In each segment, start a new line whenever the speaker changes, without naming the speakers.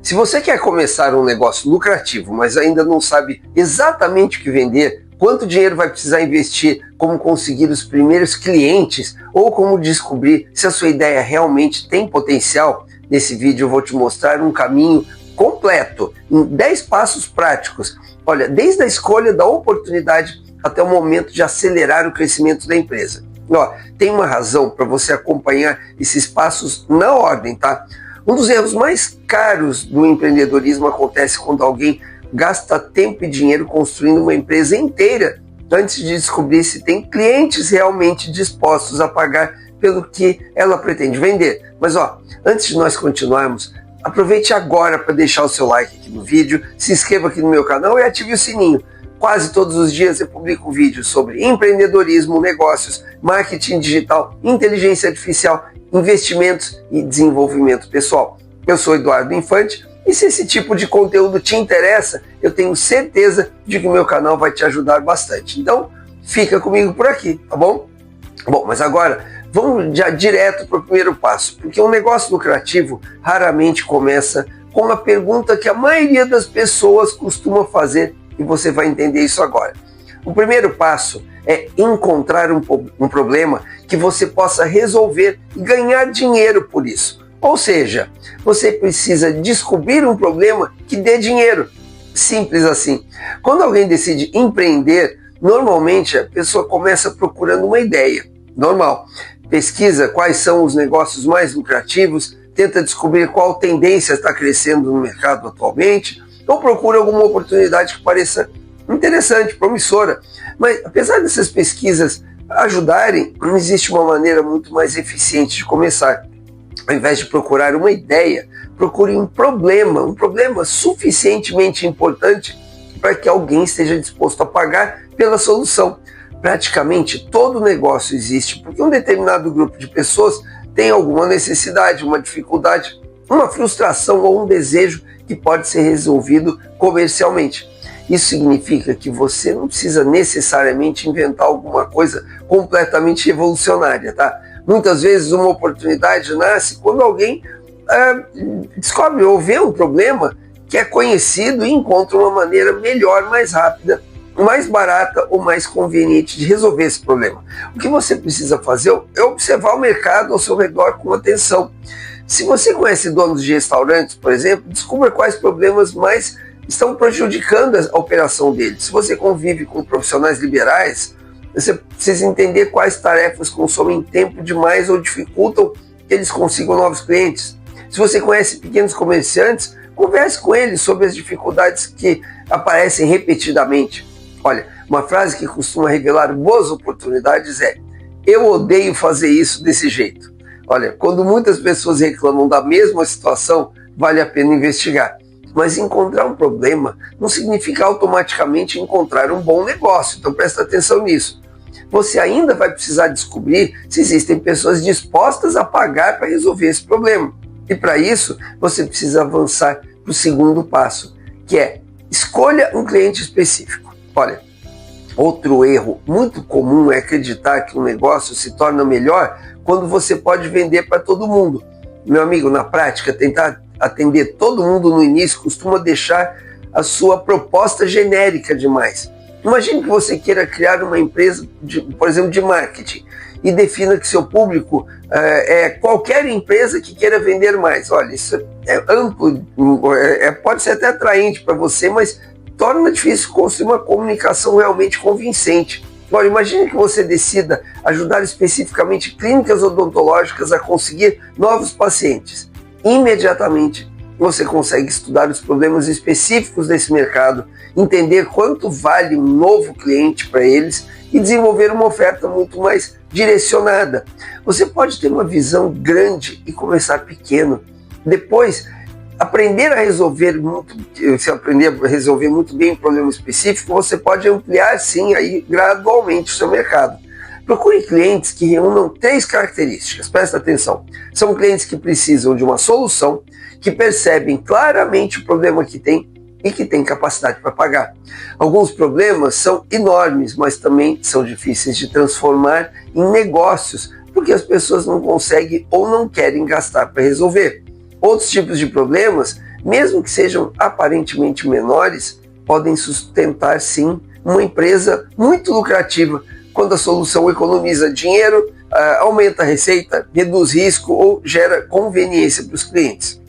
Se você quer começar um negócio lucrativo, mas ainda não sabe exatamente o que vender, quanto dinheiro vai precisar investir, como conseguir os primeiros clientes ou como descobrir se a sua ideia realmente tem potencial, nesse vídeo eu vou te mostrar um caminho completo, em 10 passos práticos. Olha, desde a escolha da oportunidade até o momento de acelerar o crescimento da empresa. Ó, tem uma razão para você acompanhar esses passos na ordem, tá? Um dos erros mais caros do empreendedorismo acontece quando alguém gasta tempo e dinheiro construindo uma empresa inteira antes de descobrir se tem clientes realmente dispostos a pagar pelo que ela pretende vender. Mas ó, antes de nós continuarmos, aproveite agora para deixar o seu like aqui no vídeo, se inscreva aqui no meu canal e ative o sininho. Quase todos os dias eu publico vídeos sobre empreendedorismo, negócios, marketing digital, inteligência artificial, investimentos e desenvolvimento pessoal. Eu sou Eduardo Infante e se esse tipo de conteúdo te interessa, eu tenho certeza de que o meu canal vai te ajudar bastante. Então, fica comigo por aqui, tá bom? Bom, mas agora vamos já direto para o primeiro passo, porque um negócio lucrativo raramente começa com uma pergunta que a maioria das pessoas costuma fazer e você vai entender isso agora. O primeiro passo é encontrar um problema que você possa resolver e ganhar dinheiro por isso. Ou seja, você precisa descobrir um problema que dê dinheiro. Simples assim. Quando alguém decide empreender, normalmente a pessoa começa procurando uma ideia. Normal. Pesquisa quais são os negócios mais lucrativos, tenta descobrir qual tendência está crescendo no mercado atualmente, ou procura alguma oportunidade que pareça interessante, promissora. Mas apesar dessas pesquisas ajudarem, não existe uma maneira muito mais eficiente de começar. Ao invés de procurar uma ideia, procure um problema suficientemente importante para que alguém esteja disposto a pagar pela solução. Praticamente todo negócio existe porque um determinado grupo de pessoas tem alguma necessidade, uma dificuldade, uma frustração ou um desejo que pode ser resolvido comercialmente. Isso significa que você não precisa necessariamente inventar alguma coisa completamente revolucionária, tá? Muitas vezes uma oportunidade nasce quando alguém descobre ou vê um problema que é conhecido e encontra uma maneira melhor, mais rápida, mais barata ou mais conveniente de resolver esse problema. O que você precisa fazer é observar o mercado ao seu redor com atenção. Se você conhece donos de restaurantes, por exemplo, descubra quais problemas mais estão prejudicando a operação deles. Se você convive com profissionais liberais, você precisa entender quais tarefas consomem tempo demais ou dificultam que eles consigam novos clientes. Se você conhece pequenos comerciantes, converse com eles sobre as dificuldades que aparecem repetidamente. Olha, uma frase que costuma revelar boas oportunidades é: eu odeio fazer isso desse jeito. Olha, quando muitas pessoas reclamam da mesma situação, vale a pena investigar. Mas encontrar um problema não significa automaticamente encontrar um bom negócio, então presta atenção nisso. Você ainda vai precisar descobrir se existem pessoas dispostas a pagar para resolver esse problema. E para isso, você precisa avançar para o segundo passo, que é escolha um cliente específico. Olha, outro erro muito comum é acreditar que um negócio se torna melhor quando você pode vender para todo mundo. Meu amigo, na prática, tentar atender todo mundo no início costuma deixar a sua proposta genérica demais. Imagine que você queira criar uma empresa, por exemplo, de marketing e defina que seu público é qualquer empresa que queira vender mais. Olha, isso é amplo, pode ser até atraente para você, mas torna difícil construir uma comunicação realmente convincente. Agora, imagine que você decida ajudar especificamente clínicas odontológicas a conseguir novos pacientes. Imediatamente você consegue estudar os problemas específicos desse mercado, entender quanto vale um novo cliente para eles e desenvolver uma oferta muito mais direcionada. Você pode ter uma visão grande e começar pequeno. Depois, aprender a resolver muito bem um problema específico, você pode ampliar sim aí gradualmente o seu mercado. Procure clientes que reúnam 3 características, presta atenção. São clientes que precisam de uma solução, que percebem claramente o problema que tem e que têm capacidade para pagar. Alguns problemas são enormes, mas também são difíceis de transformar em negócios, porque as pessoas não conseguem ou não querem gastar para resolver. Outros tipos de problemas mesmo que sejam aparentemente menores, podem sustentar sim uma empresa muito lucrativa quando a solução economiza dinheiro, aumenta a receita, reduz risco ou gera conveniência para os clientes.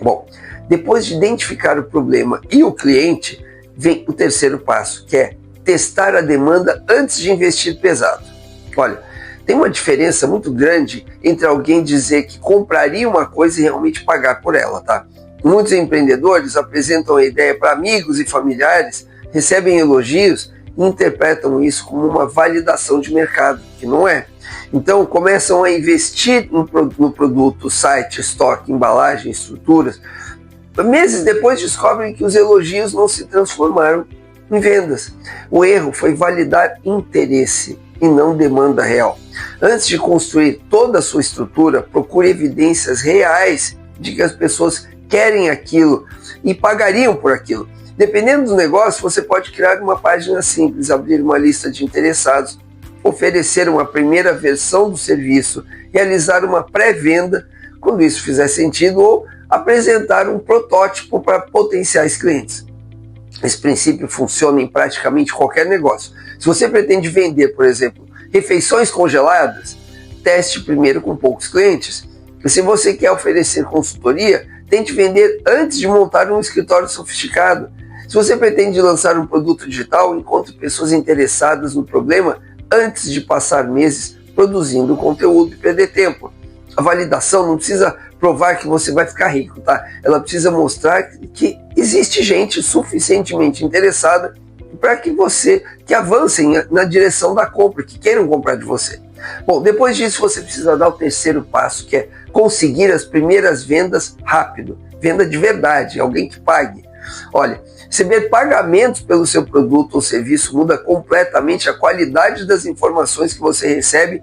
Bom, depois de identificar o problema e o cliente, vem o terceiro passo, que é testar a demanda antes de investir pesado. Olha, tem uma diferença muito grande entre alguém dizer que compraria uma coisa e realmente pagar por ela, tá? Muitos empreendedores apresentam a ideia para amigos e familiares, recebem elogios e interpretam isso como uma validação de mercado, que não é. Então começam a investir no produto, site, estoque, embalagem, estruturas. Meses depois descobrem que os elogios não se transformaram em vendas. O erro foi validar interesse e não demanda real. Antes de construir toda a sua estrutura, procure evidências reais de que as pessoas querem aquilo e pagariam por aquilo. Dependendo do negócio, você pode criar uma página simples, abrir uma lista de interessados, oferecer uma primeira versão do serviço, realizar uma pré-venda, quando isso fizer sentido, ou apresentar um protótipo para potenciais clientes. Esse princípio funciona em praticamente qualquer negócio. Se você pretende vender, por exemplo, refeições congeladas, teste primeiro com poucos clientes. E se você quer oferecer consultoria, tente vender antes de montar um escritório sofisticado. Se você pretende lançar um produto digital, encontre pessoas interessadas no problema antes de passar meses produzindo conteúdo e perder tempo. A validação não precisa provar que você vai ficar rico, tá? Ela precisa mostrar que existe gente suficientemente interessada para que avancem na direção da compra, que queiram comprar de você. Bom, depois disso você precisa dar o terceiro passo, que é conseguir as primeiras vendas rápido. Venda de verdade, alguém que pague. Olha, receber pagamentos pelo seu produto ou serviço muda completamente a qualidade das informações que você recebe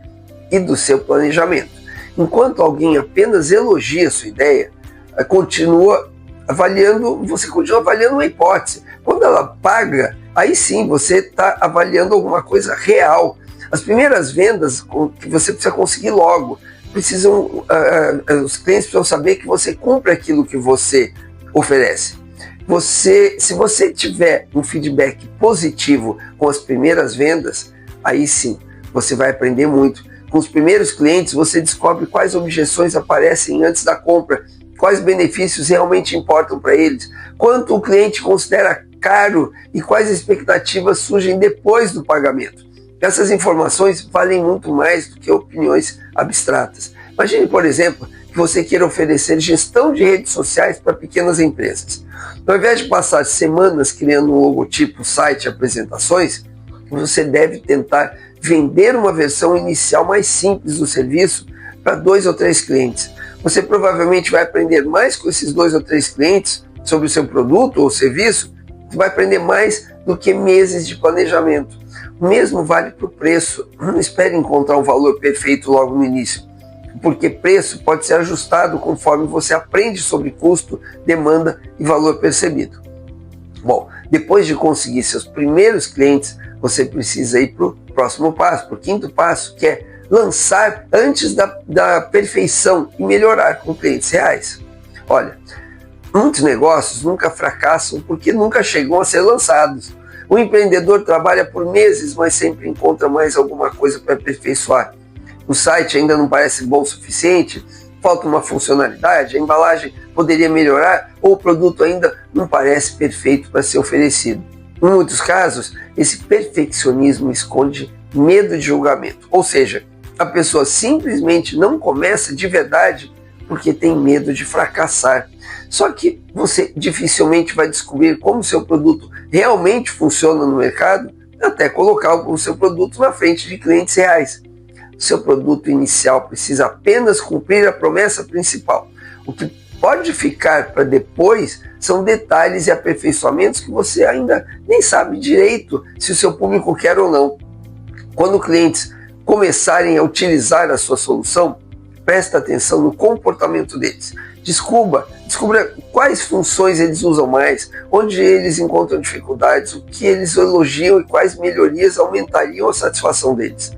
e do seu planejamento. Enquanto alguém apenas elogia a sua ideia, você continua avaliando uma hipótese. Quando ela paga, aí sim você está avaliando alguma coisa real. As primeiras vendas que você precisa conseguir logo, os clientes precisam saber que você cumpre aquilo que você oferece. Se você tiver um feedback positivo com as primeiras vendas, aí sim você vai aprender muito. Com os primeiros clientes, você descobre quais objeções aparecem antes da compra, quais benefícios realmente importam para eles, quanto o cliente considera caro e quais expectativas surgem depois do pagamento. Essas informações valem muito mais do que opiniões abstratas. Imagine, por exemplo, que você queira oferecer gestão de redes sociais para pequenas empresas. Ao invés de passar semanas criando um logotipo, site e apresentações, você deve tentar vender uma versão inicial mais simples do serviço para 2 ou 3 clientes. Você provavelmente vai aprender mais com esses 2 ou 3 clientes sobre o seu produto ou serviço, você vai aprender mais do que meses de planejamento. O mesmo vale para o preço. Não espere encontrar um valor perfeito logo no início, porque preço pode ser ajustado conforme você aprende sobre custo, demanda e valor percebido. Bom, depois de conseguir seus primeiros clientes, você precisa ir para o próximo passo, para o quinto passo, que é lançar antes da perfeição e melhorar com clientes reais. Olha, muitos negócios nunca fracassam porque nunca chegam a ser lançados. O empreendedor trabalha por meses, mas sempre encontra mais alguma coisa para aperfeiçoar. O site ainda não parece bom o suficiente, falta uma funcionalidade, a embalagem poderia melhorar ou o produto ainda não parece perfeito para ser oferecido. Em muitos casos, esse perfeccionismo esconde medo de julgamento, ou seja, a pessoa simplesmente não começa de verdade porque tem medo de fracassar. Só que você dificilmente vai descobrir como seu produto realmente funciona no mercado até colocar o seu produto na frente de clientes reais. O seu produto inicial precisa apenas cumprir a promessa principal. O que pode ficar para depois são detalhes e aperfeiçoamentos que você ainda nem sabe direito se o seu público quer ou não. Quando clientes começarem a utilizar a sua solução, presta atenção no comportamento deles. Descubra quais funções eles usam mais, onde eles encontram dificuldades, o que eles elogiam e quais melhorias aumentariam a satisfação deles.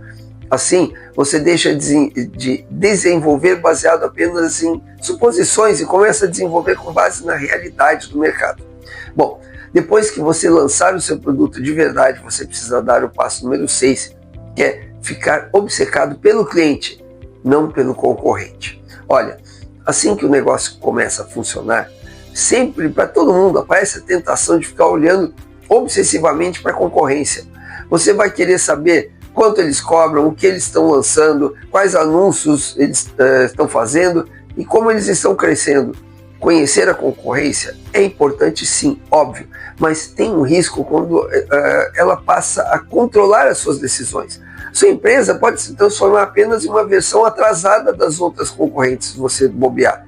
Assim, você deixa de desenvolver baseado apenas em suposições e começa a desenvolver com base na realidade do mercado. Bom, depois que você lançar o seu produto de verdade, você precisa dar o passo número 6, que é ficar obcecado pelo cliente, não pelo concorrente. Olha, assim que o negócio começa a funcionar, sempre para todo mundo aparece a tentação de ficar olhando obsessivamente para a concorrência. Você vai querer saber quanto eles cobram, o que eles estão lançando, quais anúncios eles estão fazendo e como eles estão crescendo. Conhecer a concorrência é importante sim, óbvio, mas tem um risco quando ela passa a controlar as suas decisões. Sua empresa pode se transformar apenas em uma versão atrasada das outras concorrentes, se você bobear.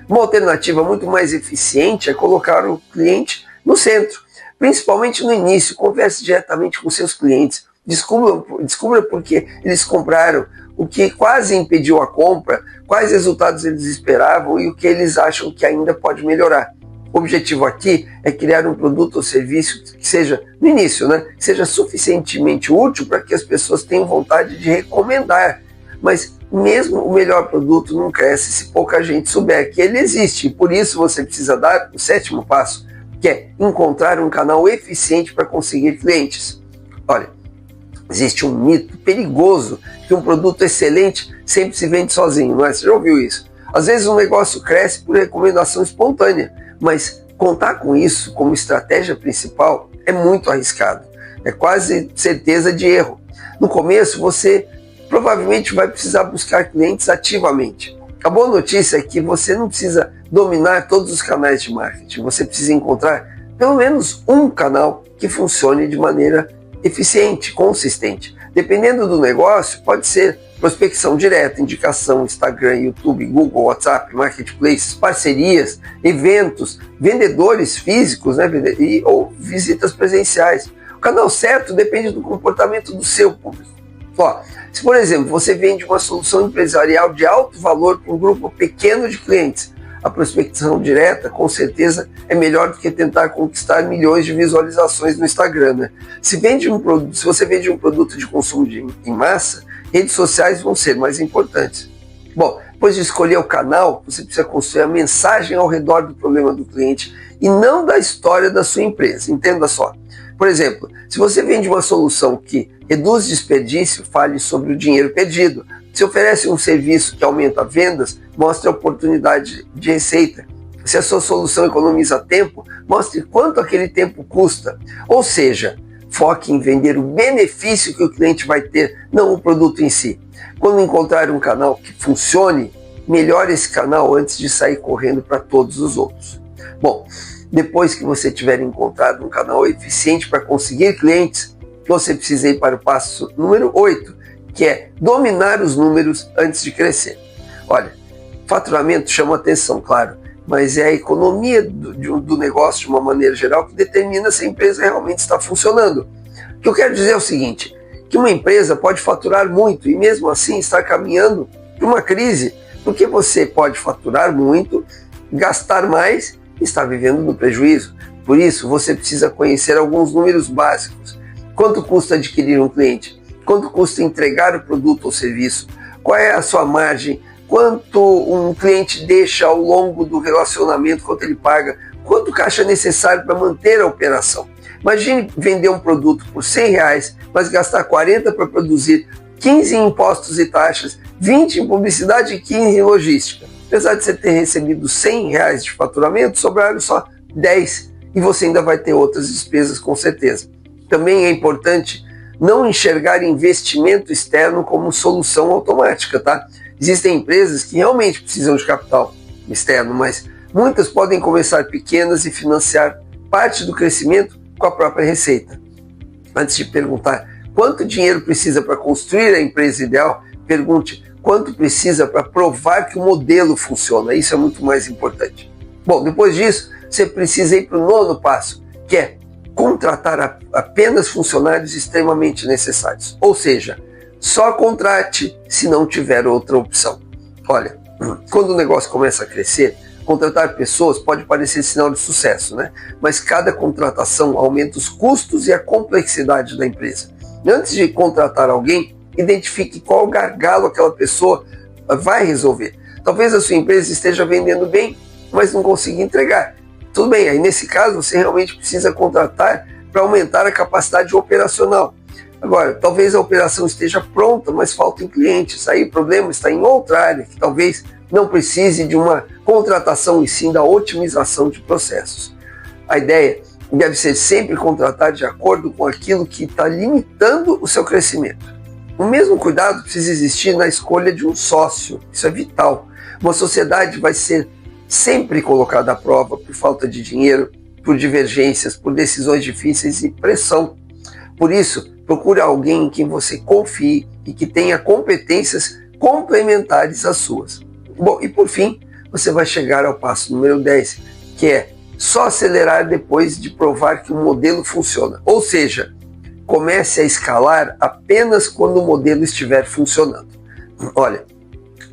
Uma alternativa muito mais eficiente é colocar o cliente no centro, principalmente no início. Converse diretamente com seus clientes, descubra por que eles compraram, o que quase impediu a compra, quais resultados eles esperavam e o que eles acham que ainda pode melhorar. O objetivo aqui é criar um produto ou serviço que seja, no início, que seja suficientemente útil para que as pessoas tenham vontade de recomendar. Mas mesmo o melhor produto não cresce se pouca gente souber que ele existe. E por isso você precisa dar o 7º passo, que é encontrar um canal eficiente para conseguir clientes. Olha, existe um mito perigoso que um produto excelente sempre se vende sozinho, não é? Você já ouviu isso? Às vezes um negócio cresce por recomendação espontânea, mas contar com isso como estratégia principal é muito arriscado. É quase certeza de erro. No começo, você provavelmente vai precisar buscar clientes ativamente. A boa notícia é que você não precisa dominar todos os canais de marketing. Você precisa encontrar pelo menos um canal que funcione de maneira eficiente, consistente. Dependendo do negócio, pode ser prospecção direta, indicação, Instagram, YouTube, Google, WhatsApp, marketplaces, parcerias, eventos, vendedores físicos, ou visitas presenciais. O canal certo depende do comportamento do seu público. Se, por exemplo, você vende uma solução empresarial de alto valor para um grupo pequeno de clientes, a prospecção direta, com certeza, é melhor do que tentar conquistar milhões de visualizações no Instagram. Se você vende um produto de consumo em massa, redes sociais vão ser mais importantes. Bom, depois de escolher o canal, você precisa construir a mensagem ao redor do problema do cliente e não da história da sua empresa. Entenda só. Por exemplo, se você vende uma solução que reduz desperdício, fale sobre o dinheiro perdido. Se oferece um serviço que aumenta vendas, mostre a oportunidade de receita. Se a sua solução economiza tempo, mostre quanto aquele tempo custa. Ou seja, foque em vender o benefício que o cliente vai ter, não o produto em si. Quando encontrar um canal que funcione, melhore esse canal antes de sair correndo para todos os outros. Bom, depois que você tiver encontrado um canal eficiente para conseguir clientes, você precisa ir para o passo número 8, que é dominar os números antes de crescer. Olha, faturamento chama atenção, claro, mas é a economia do negócio de uma maneira geral que determina se a empresa realmente está funcionando. O que eu quero dizer é o seguinte, que uma empresa pode faturar muito e mesmo assim estar caminhando para uma crise, porque você pode faturar muito, gastar mais e estar vivendo no prejuízo. Por isso, você precisa conhecer alguns números básicos. Quanto custa adquirir um cliente? Quanto custa entregar o produto ou serviço? Qual é a sua margem? Quanto um cliente deixa ao longo do relacionamento? Quanto ele paga? Quanto caixa é necessário para manter a operação? Imagine vender um produto por R$100, mas gastar 40 para produzir, 15 em impostos e taxas, 20 em publicidade e 15 em logística. Apesar de você ter recebido R$100 de faturamento, sobraram só 10 e você ainda vai ter outras despesas com certeza. Também é importante não enxergar investimento externo como solução automática, tá? Existem empresas que realmente precisam de capital externo, mas muitas podem começar pequenas e financiar parte do crescimento com a própria receita. Antes de perguntar quanto dinheiro precisa para construir a empresa ideal, pergunte quanto precisa para provar que o modelo funciona. Isso é muito mais importante. Bom, depois disso, você precisa ir para o 9º passo, que é contratar apenas funcionários extremamente necessários. Ou seja, só contrate se não tiver outra opção. Olha, quando o negócio começa a crescer, contratar pessoas pode parecer sinal de sucesso, mas cada contratação aumenta os custos e a complexidade da empresa. Antes de contratar alguém, identifique qual gargalo aquela pessoa vai resolver. Talvez a sua empresa esteja vendendo bem, mas não consiga entregar. Tudo bem, aí nesse caso você realmente precisa contratar para aumentar a capacidade operacional. Agora, talvez a operação esteja pronta, mas faltam clientes. Aí o problema está em outra área, que talvez não precise de uma contratação e sim da otimização de processos. A ideia deve ser sempre contratar de acordo com aquilo que está limitando o seu crescimento. O mesmo cuidado precisa existir na escolha de um sócio, isso é vital. Uma sociedade vai ser sempre colocada à prova por falta de dinheiro, por divergências, por decisões difíceis e pressão. Por isso, procure alguém em quem você confie e que tenha competências complementares às suas. Bom, e por fim, você vai chegar ao passo número 10, que é só acelerar depois de provar que o modelo funciona. Ou seja, comece a escalar apenas quando o modelo estiver funcionando. Olha,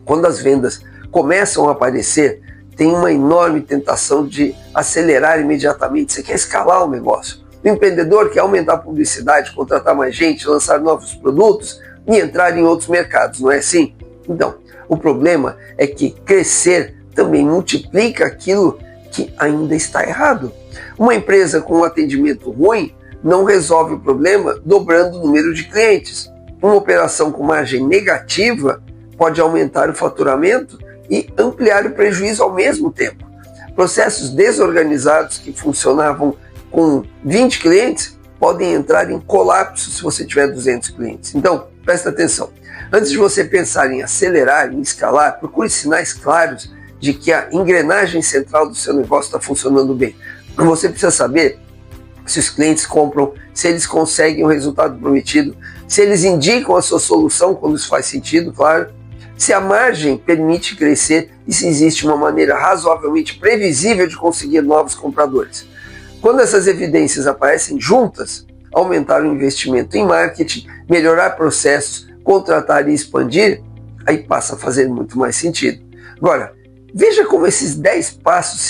quando as vendas começam a aparecer, tem uma enorme tentação de acelerar imediatamente. Você quer escalar o negócio. O empreendedor quer aumentar a publicidade, contratar mais gente, lançar novos produtos e entrar em outros mercados, não é assim? Então, o problema é que crescer também multiplica aquilo que ainda está errado. Uma empresa com um atendimento ruim não resolve o problema dobrando o número de clientes. Uma operação com margem negativa pode aumentar o faturamento e ampliar o prejuízo ao mesmo tempo. Processos desorganizados que funcionavam com 20 clientes podem entrar em colapso se você tiver 200 clientes. Então, presta atenção. Antes de você pensar em acelerar, em escalar, procure sinais claros de que a engrenagem central do seu negócio está funcionando bem. Você precisa saber se os clientes compram, se eles conseguem o resultado prometido, se eles indicam a sua solução quando isso faz sentido, claro, se a margem permite crescer e se existe uma maneira razoavelmente previsível de conseguir novos compradores. Quando essas evidências aparecem juntas, aumentar o investimento em marketing, melhorar processos, contratar e expandir, aí passa a fazer muito mais sentido. Agora, veja como esses 10 passos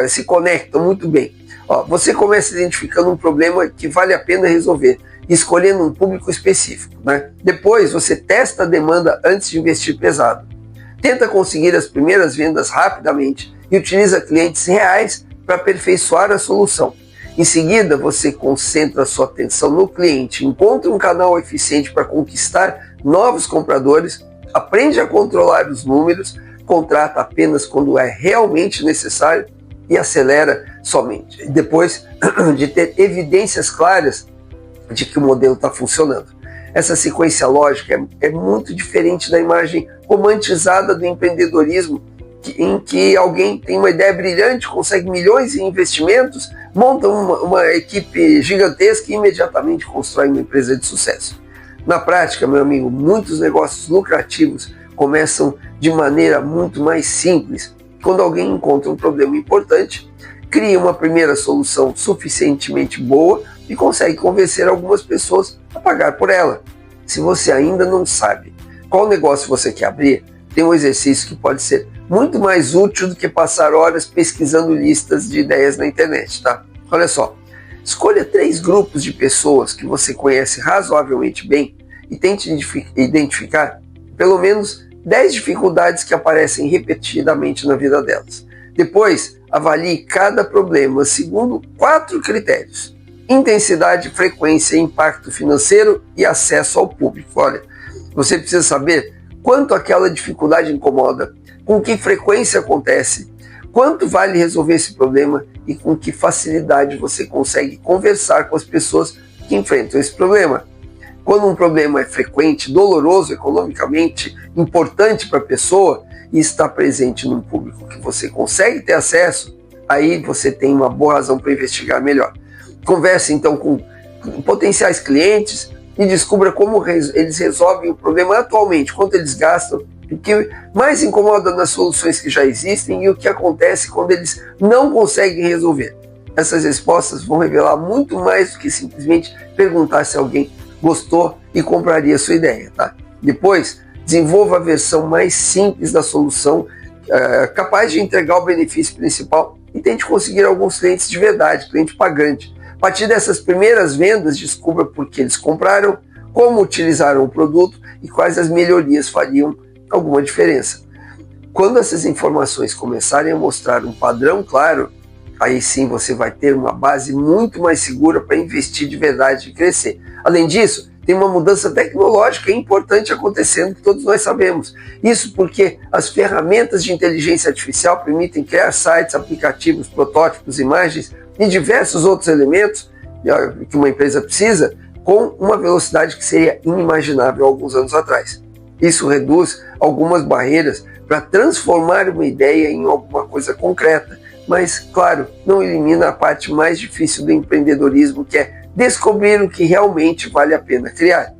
se conectam muito bem. Você começa identificando um problema que vale a pena resolver, escolhendo um público específico, né? Depois você testa a demanda antes de investir pesado. Tenta conseguir as primeiras vendas rapidamente e utiliza clientes reais para aperfeiçoar a solução. Em seguida, você concentra sua atenção no cliente, encontra um canal eficiente para conquistar novos compradores, aprende a controlar os números, contrata apenas quando é realmente necessário e acelera somente depois de ter evidências claras de que o modelo está funcionando. Essa sequência lógica é muito diferente da imagem romantizada do empreendedorismo, em que alguém tem uma ideia brilhante, consegue milhões em investimentos, monta uma equipe gigantesca e imediatamente constrói uma empresa de sucesso. Na prática, meu amigo, muitos negócios lucrativos começam de maneira muito mais simples. Quando alguém encontra um problema importante, cria uma primeira solução suficientemente boa e consegue convencer algumas pessoas a pagar por ela. Se você ainda não sabe qual negócio você quer abrir, tem um exercício que pode ser muito mais útil do que passar horas pesquisando listas de ideias na internet, tá? Olha só, escolha 3 grupos de pessoas que você conhece razoavelmente bem e tente identificar pelo menos 10 dificuldades que aparecem repetidamente na vida delas. Depois, avalie cada problema segundo 4 critérios: intensidade, frequência, impacto financeiro e acesso ao público. Olha, você precisa saber quanto aquela dificuldade incomoda, com que frequência acontece, quanto vale resolver esse problema e com que facilidade você consegue conversar com as pessoas que enfrentam esse problema. Quando um problema é frequente, doloroso economicamente, importante para a pessoa e está presente num público que você consegue ter acesso, aí você tem uma boa razão para investigar melhor. Converse então com potenciais clientes e descubra como eles resolvem o problema atualmente, quanto eles gastam, o que mais incomoda nas soluções que já existem e o que acontece quando eles não conseguem resolver. Essas respostas vão revelar muito mais do que simplesmente perguntar se alguém gostou e compraria a sua ideia, tá? Depois, desenvolva a versão mais simples da solução, capaz de entregar o benefício principal e tente conseguir alguns clientes de verdade, cliente pagante. A partir dessas primeiras vendas, descubra por que eles compraram, como utilizaram o produto e quais as melhorias fariam alguma diferença. Quando essas informações começarem a mostrar um padrão claro, aí sim você vai ter uma base muito mais segura para investir de verdade e crescer. Além disso, tem uma mudança tecnológica importante acontecendo que todos nós sabemos. Isso porque as ferramentas de inteligência artificial permitem criar sites, aplicativos, protótipos, imagens e diversos outros elementos que uma empresa precisa com uma velocidade que seria inimaginável há alguns anos atrás. Isso reduz algumas barreiras para transformar uma ideia em alguma coisa concreta, mas, claro, não elimina a parte mais difícil do empreendedorismo, que é descobrir o que realmente vale a pena criar.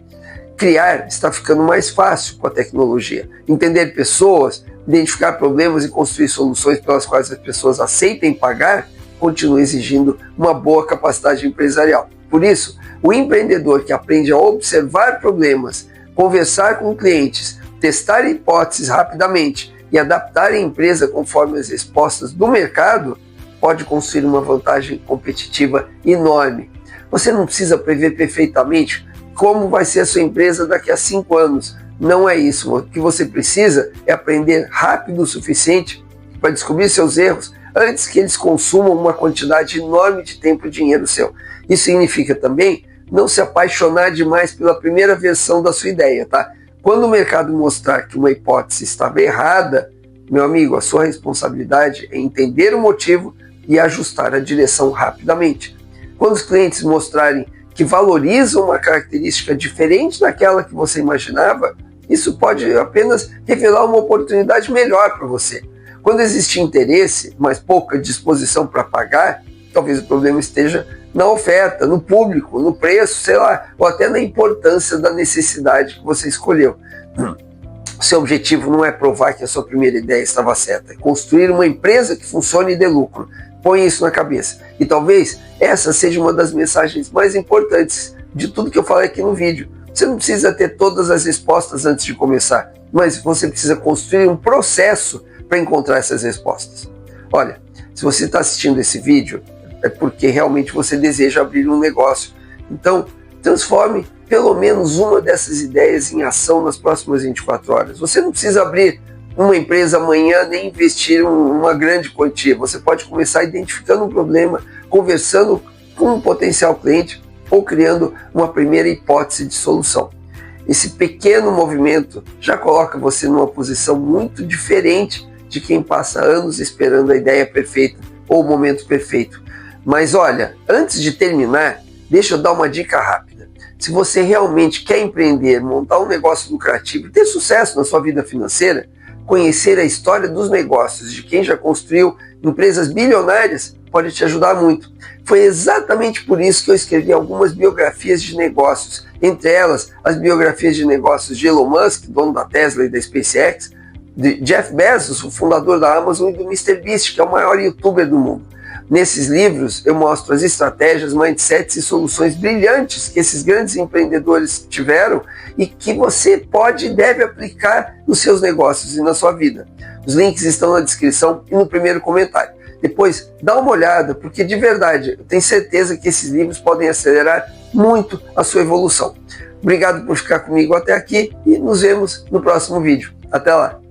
Criar está ficando mais fácil com a tecnologia. Entender pessoas, identificar problemas e construir soluções pelas quais as pessoas aceitem pagar, continua exigindo uma boa capacidade empresarial. Por isso, o empreendedor que aprende a observar problemas, conversar com clientes, testar hipóteses rapidamente e adaptar a empresa conforme as respostas do mercado, pode construir uma vantagem competitiva enorme. Você não precisa prever perfeitamente como vai ser a sua empresa daqui a 5 anos. Não é isso. O que você precisa é aprender rápido o suficiente para descobrir seus erros antes que eles consumam uma quantidade enorme de tempo e dinheiro seu. Isso significa também não se apaixonar demais pela primeira versão da sua ideia, tá? Quando o mercado mostrar que uma hipótese estava errada, meu amigo, a sua responsabilidade é entender o motivo e ajustar a direção rapidamente. Quando os clientes mostrarem que valorizam uma característica diferente daquela que você imaginava, isso pode apenas revelar uma oportunidade melhor para você. Quando existe interesse, mas pouca disposição para pagar, talvez o problema esteja na oferta, no público, no preço, sei lá, ou até na importância da necessidade que você escolheu. Seu objetivo não é provar que a sua primeira ideia estava certa, é construir uma empresa que funcione e dê lucro. Põe isso na cabeça. E talvez essa seja uma das mensagens mais importantes de tudo que eu falei aqui no vídeo. Você não precisa ter todas as respostas antes de começar, mas você precisa construir um processo para encontrar essas respostas. Olha, se você está assistindo esse vídeo, é porque realmente você deseja abrir um negócio. Então, transforme pelo menos uma dessas ideias em ação nas próximas 24 horas. Você não precisa abrir uma empresa amanhã nem investir uma grande quantia. Você pode começar identificando um problema, conversando com um potencial cliente ou criando uma primeira hipótese de solução. Esse pequeno movimento já coloca você numa posição muito diferente de quem passa anos esperando a ideia perfeita ou o momento perfeito. Mas olha, antes de terminar, deixa eu dar uma dica rápida. Se você realmente quer empreender, montar um negócio lucrativo e ter sucesso na sua vida financeira, conhecer a história dos negócios de quem já construiu empresas bilionárias pode te ajudar muito. Foi exatamente por isso que eu escrevi algumas biografias de negócios, entre elas as biografias de negócios de Elon Musk, dono da Tesla e da SpaceX, de Jeff Bezos, o fundador da Amazon, e do MrBeast, que é o maior youtuber do mundo. Nesses livros eu mostro as estratégias, mindsets e soluções brilhantes que esses grandes empreendedores tiveram e que você pode e deve aplicar nos seus negócios e na sua vida. Os links estão na descrição e no primeiro comentário. Depois dá uma olhada, porque de verdade eu tenho certeza que esses livros podem acelerar muito a sua evolução. Obrigado por ficar comigo até aqui e nos vemos no próximo vídeo. Até lá!